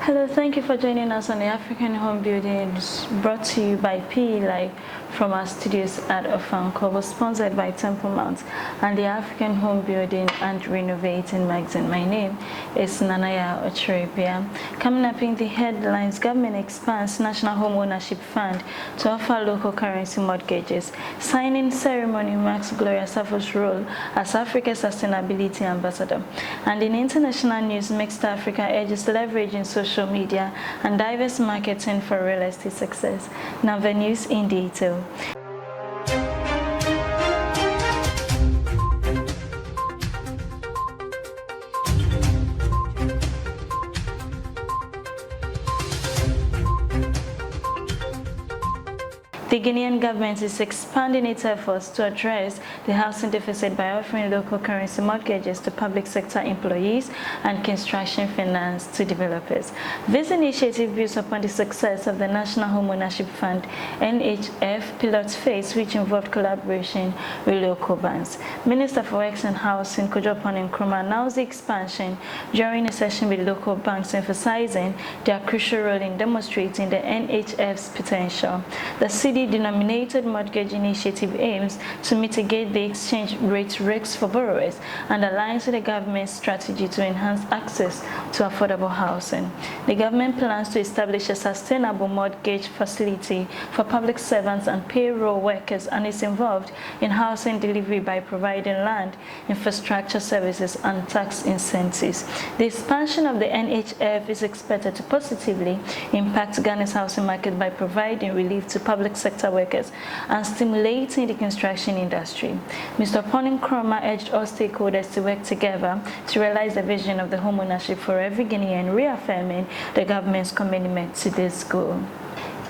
Hello, thank you for joining us on the African Home Buildings, brought to you by PE Live from our studios at Ofankobo, sponsored by Temple Mount and the African Home Building and Renovating magazine. My name is Nanaya Ocheribia. Coming up in the headlines, government expands National Homeownership Fund to offer local currency mortgages. Signing ceremony marks Gloria Safo's role as Africa's Sustainability Ambassador. And in international news, Mixed Africa urges leveraging social media and diverse marketing for real estate success. Now the news in detail. The Guinean government is expanding its efforts to address the housing deficit by offering local currency mortgages to public sector employees and construction finance to developers. This initiative builds upon the success of the National Homeownership Fund (NHF) pilot phase, which involved collaboration with local banks. Minister for Works and Housing Kojo Nkrumah announced the expansion during a session with local banks, emphasizing their crucial role in demonstrating the NHF's potential. The city-denominated mortgage initiative aims to mitigate the exchange rate risks for borrowers and aligns with the government's strategy to enhance access to affordable housing. The government plans to establish a sustainable mortgage facility for public servants and payroll workers and is involved in housing delivery by providing land, infrastructure services and tax incentives. The expansion of the NHF is expected to positively impact Ghana's housing market by providing relief to public sector workers and stimulating the construction industry. Mr. Nkrumah urged all stakeholders to work together to realize the vision of the homeownership for every Guinean, reaffirming the government's commitment to this goal.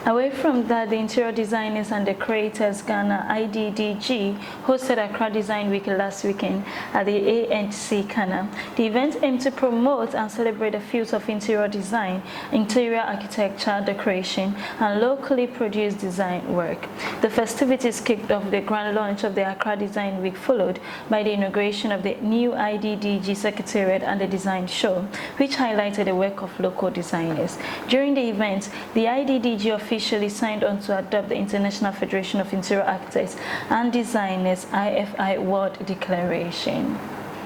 Away from that, the Interior Designers and Decorators Ghana (IDDG) hosted Accra Design Week last weekend at the ANC Kana. The event aimed to promote and celebrate the fields of interior design, interior architecture, decoration, and locally produced design work. The festivities kicked off the grand launch of the Accra Design Week, followed by the inauguration of the new IDDG Secretariat and the Design Show, which highlighted the work of local designers. During the event, the IDDG officially signed on to adopt the International Federation of Interior Architects and Designers IFI World Declaration.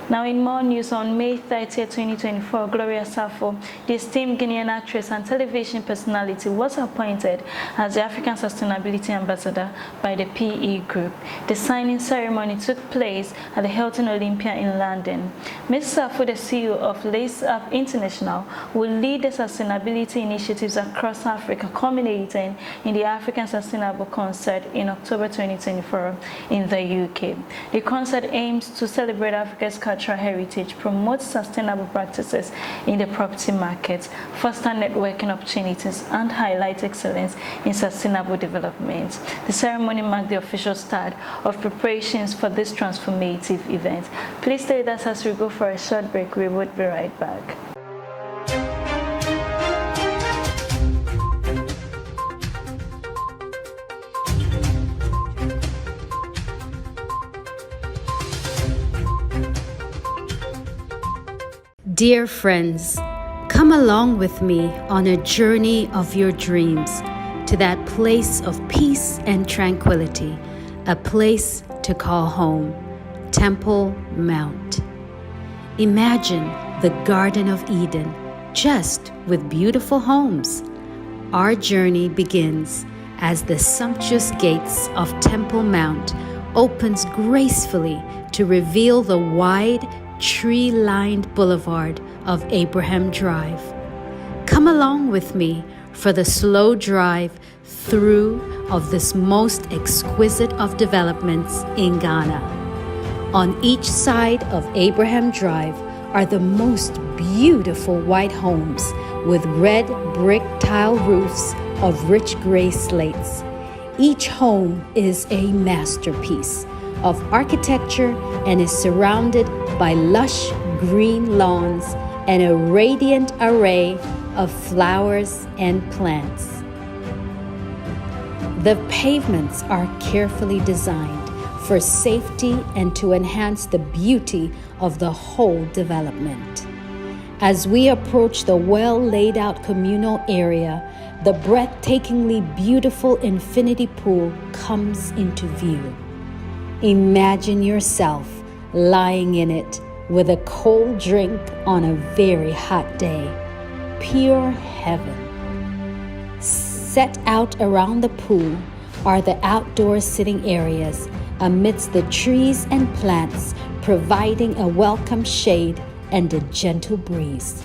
Now in more news, on May 30, 2024, Gloria Safo, the esteemed Guinean actress and television personality, was appointed as the African Sustainability Ambassador by the PE Group. The signing ceremony took place at the Hilton Olympia in London. Ms. Safo, the CEO of Lace Up International, will lead the sustainability initiatives across Africa, culminating in the African Sustainable Concert in October 2024 in the UK. The concert aims to celebrate Africa's cultural heritage, promote sustainable practices in the property market, foster networking opportunities, and highlight excellence in sustainable development. The ceremony marked the official start of preparations for this transformative event. Please stay with us as we go for a short break. We would be right back. Dear friends, come along with me on a journey of your dreams to that place of peace and tranquility, a place to call home, Temple Mount. Imagine the Garden of Eden, just with beautiful homes. Our journey begins as the sumptuous gates of Temple Mount opens gracefully to reveal the wide, tree-lined boulevard of Abraham Drive. Come along with me for the slow drive through of this most exquisite of developments in Ghana. On each side of Abraham Drive are the most beautiful white homes with red brick tile roofs of rich gray slates. Each home is a masterpiece of architecture and is surrounded by lush green lawns and a radiant array of flowers and plants. The pavements are carefully designed for safety and to enhance the beauty of the whole development. As we approach the well-laid-out communal area, the breathtakingly beautiful infinity pool comes into view. Imagine yourself lying in it with a cold drink on a very hot day. Pure heaven. Set out around the pool are the outdoor sitting areas amidst the trees and plants, providing a welcome shade and a gentle breeze.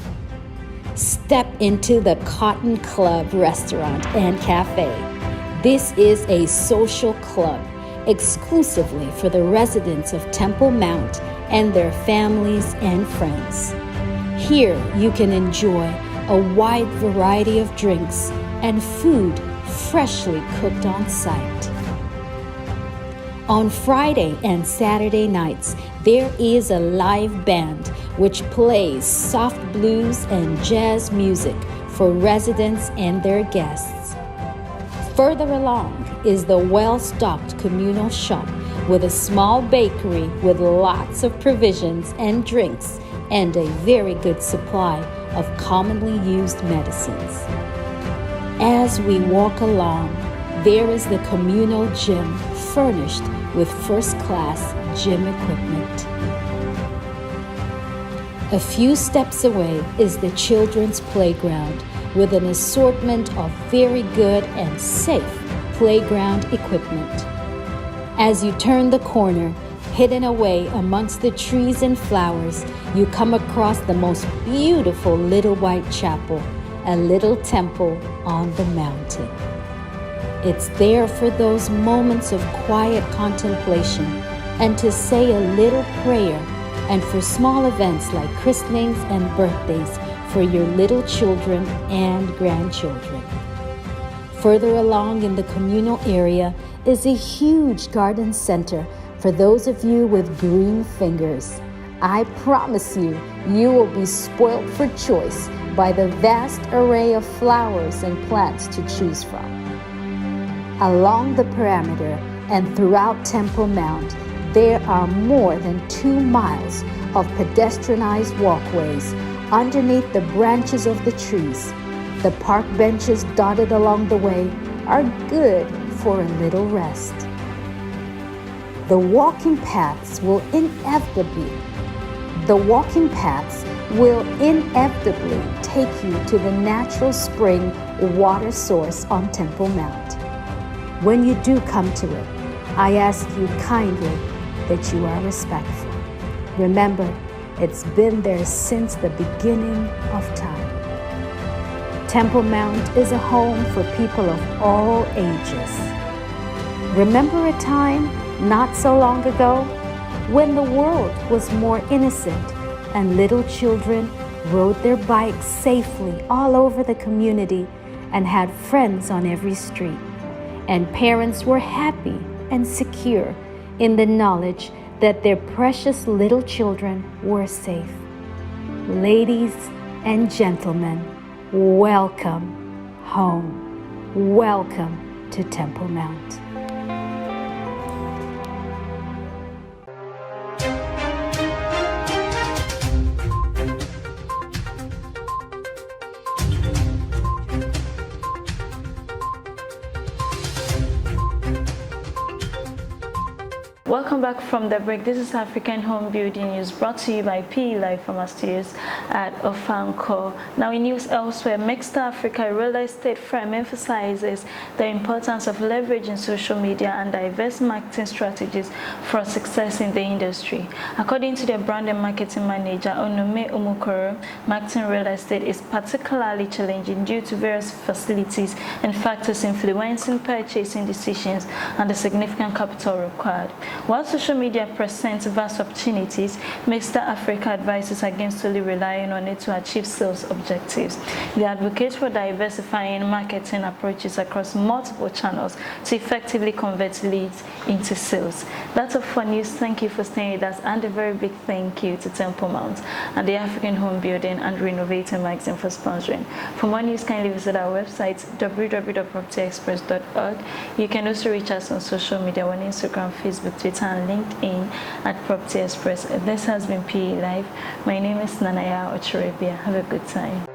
Step into the Cotton Club restaurant and cafe. This is a social club exclusively for the residents of Temple Mount and their families and friends. Here you can enjoy a wide variety of drinks and food freshly cooked on site. On Friday and Saturday nights, there is a live band which plays soft blues and jazz music for residents and their guests. Further along is the well-stocked communal shop with a small bakery with lots of provisions and drinks and a very good supply of commonly used medicines. As we walk along, there is the communal gym furnished with first-class gym equipment. A few steps away is the children's playground with an assortment of very good and safe playground equipment. As you turn the corner, hidden away amongst the trees and flowers, you come across the most beautiful little white chapel, a little temple on the mountain. It's there for those moments of quiet contemplation and to say a little prayer, and for small events like christenings and birthdays for your little children and grandchildren. Further along in the communal area is a huge garden center for those of you with green fingers. I promise you, you will be spoilt for choice by the vast array of flowers and plants to choose from. Along the perimeter and throughout Temple Mount, there are more than 2 miles of pedestrianized walkways underneath the branches of the trees. The park benches dotted along the way are good for a little rest. The walking paths will inevitably take you to the natural spring water source on Temple Mount. When you do come to it, I ask you kindly that you are respectful. Remember, it's been there since the beginning of time. Temple Mount is a home for people of all ages. Remember a time not so long ago when the world was more innocent and little children rode their bikes safely all over the community and had friends on every street, and parents were happy and secure in the knowledge that their precious little children were safe. Ladies and gentlemen, welcome home. Welcome to Temple Mount. Welcome back from the break. This is African Home Building News brought to you by PE Live from our studios at Ofanko. Now in news elsewhere, Mixed Africa, a real estate firm, emphasizes the importance of leveraging social media and diverse marketing strategies for success in the industry. According to their brand and marketing manager, Onome Umukoro, marketing real estate is particularly challenging due to various facilities and factors influencing purchasing decisions and the significant capital required. While social media presents vast opportunities, Mr. Africa advises against solely relying on it to achieve sales objectives. They advocate for diversifying marketing approaches across multiple channels to effectively convert leads into sales. That's all for news. Thank you for staying with us, and a very big thank you to Temple Mount and the African Home Building and Renovating Magazine for sponsoring. For more news, kindly visit our website www.propertyexpress.org. You can also reach us on social media on Instagram, Facebook, Twitter, and and LinkedIn at Property Express. This has been PE Live. My name is Nanaya Ochorebia. Have a good time.